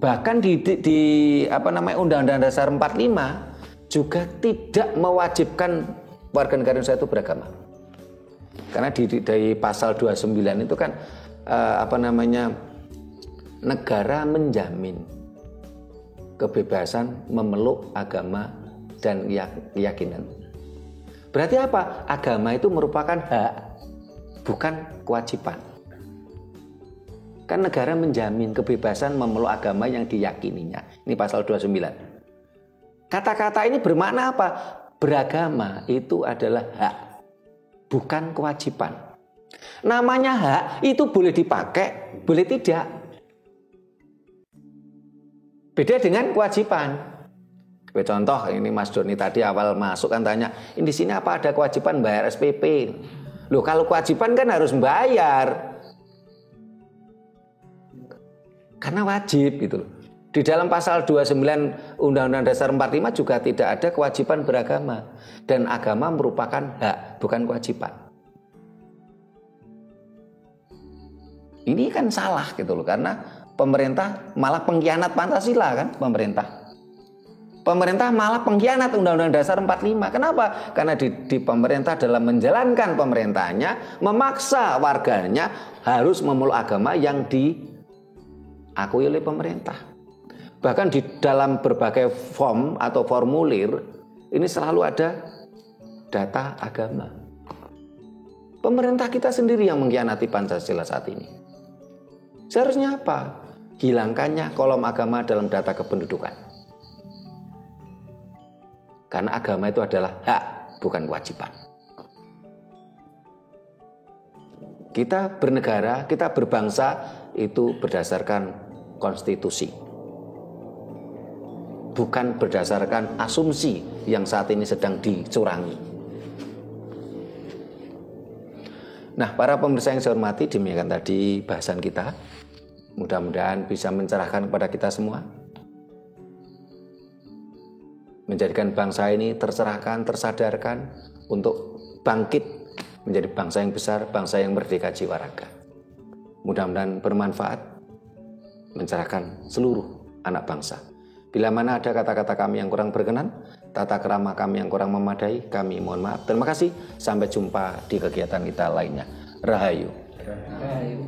Bahkan di Undang-Undang Dasar 45 juga tidak mewajibkan warga negara Indonesia itu beragama. Karena dari pasal 29 itu kan negara menjamin kebebasan memeluk agama dan keyakinan. Berarti apa? Agama itu merupakan hak, bukan kewajiban. Kan negara menjamin kebebasan memeluk agama yang diyakininya. Ini pasal 29. Kata-kata ini bermakna apa? Beragama itu adalah hak, bukan kewajiban. Namanya hak itu boleh dipakai, boleh tidak. Beda dengan kewajiban. Contoh ini Mas Doni tadi awal masuk kan tanya, ini di sini apa ada kewajiban bayar SPP? Loh, kalau kewajiban kan harus membayar. Karena wajib gitu loh. Di dalam pasal 29 Undang-Undang Dasar 45 juga tidak ada kewajiban beragama. Dan agama merupakan hak, bukan kewajiban. Ini kan salah gitu loh. Karena pemerintah malah pengkhianat Pancasila kan pemerintah. Pemerintah malah pengkhianat Undang-Undang Dasar 45. Kenapa? Karena di pemerintah dalam menjalankan pemerintahnya memaksa warganya harus memeluk agama yang diakui oleh pemerintah. Bahkan di dalam berbagai form atau formulir ini selalu ada data agama. Pemerintah kita sendiri yang mengkhianati Pancasila saat ini. Seharusnya apa? Hilangkannya kolom agama dalam data kependudukan. Karena agama itu adalah hak, bukan kewajiban. Kita bernegara, kita berbangsa itu berdasarkan konstitusi. Bukan berdasarkan asumsi yang saat ini sedang dicurangi. Nah, para pemirsa yang saya hormati, demikian tadi bahasan kita. Mudah-mudahan bisa mencerahkan kepada kita semua. Menjadikan bangsa ini tercerahkan, tersadarkan untuk bangkit menjadi bangsa yang besar, bangsa yang merdeka jiwa raga. Mudah-mudahan bermanfaat, mencerahkan seluruh anak bangsa. Bila mana ada kata-kata kami yang kurang berkenan, tata krama kami yang kurang memadai, kami mohon maaf. Terima kasih. Sampai jumpa di kegiatan kita lainnya. Rahayu. Rahayu.